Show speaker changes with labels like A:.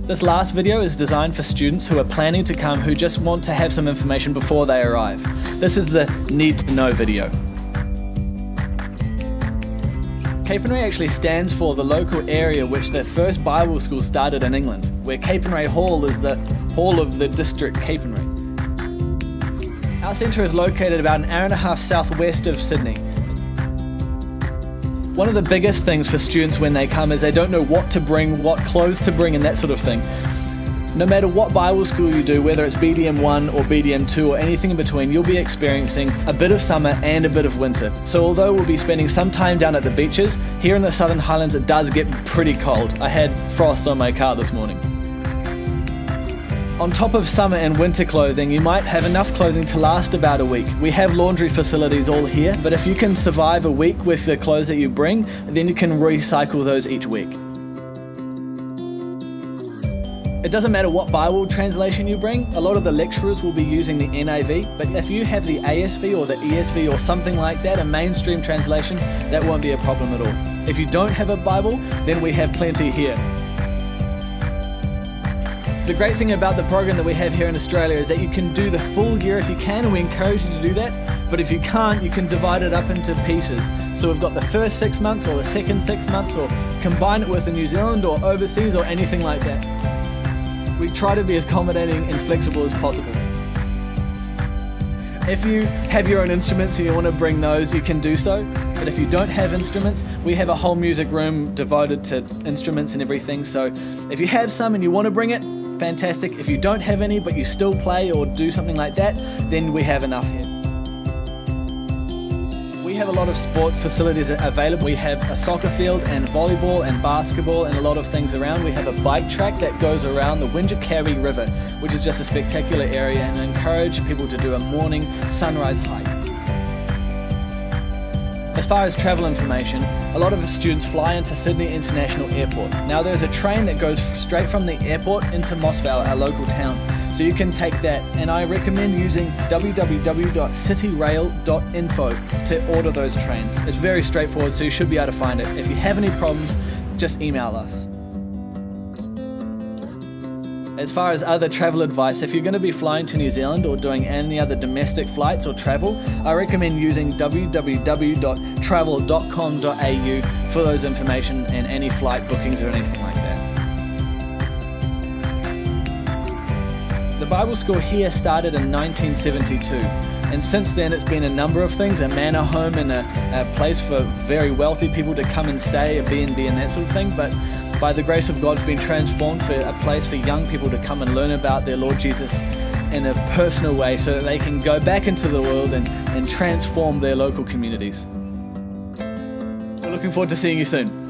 A: This last video is designed for students who are planning to come who just want to have some information before they arrive. This is the Need to Know video. Capernwray actually stands for the local area which the first Bible school started in England, where Capernwray Hall is the hall of the district Capernwray. Our centre is located about an hour and a half southwest of Sydney. One of the biggest things for students when they come is they don't know what to bring, what clothes to bring and that sort of thing. No matter what Bible school you do, whether it's BDM 1 or BDM 2 or anything in between, you'll be experiencing a bit of summer and a bit of winter. So although we'll be spending some time down at the beaches, here in the Southern Highlands it does get pretty cold. I had frost on my car this morning. On top of summer and winter clothing, you might have enough clothing to last about a week. We have laundry facilities all here, but if you can survive a week with the clothes that you bring, then you can recycle those each week. It doesn't matter what Bible translation you bring, a lot of the lecturers will be using the NIV, but if you have the ASV or the ESV or something like that, a mainstream translation, that won't be a problem at all. If you don't have a Bible, then we have plenty here. The great thing about the program that we have here in Australia is that you can do the full year if you can, and we encourage you to do that. But if you can't, you can divide it up into pieces. So we've got the first 6 months or the second 6 months, or combine it with the New Zealand or overseas or anything like that. We try to be as accommodating and flexible as possible. If you have your own instruments and you want to bring those, you can do so. But if you don't have instruments, we have a whole music room devoted to instruments and everything. So if you have some and you want to bring it, fantastic. If you don't have any but you still play or do something like that, then we have enough here. We have a lot of sports facilities available. We have a soccer field and volleyball and basketball and a lot of things around. We have a bike track that goes around the Wingecarry River, which is just a spectacular area, and I encourage people to do a morning sunrise hike. As far as travel information, a lot of students fly into Sydney International Airport. Now there's a train that goes straight from the airport into Mossvale, our local town. So you can take that, and I recommend using www.cityrail.info to order those trains. It's very straightforward, so you should be able to find it. If you have any problems, just email us. As far as other travel advice, if you're going to be flying to New Zealand or doing any other domestic flights or travel, I recommend using www.travel.com.au for those information and any flight bookings or anything like that. The Bible school here started in 1972, and since then it's been a number of things, a manor home and a place for very wealthy people to come and stay, a B&B and that sort of thing, but by the grace of God, it's been transformed for a place for young people to come and learn about their Lord Jesus in a personal way so that they can go back into the world and transform their local communities. We're looking forward to seeing you soon.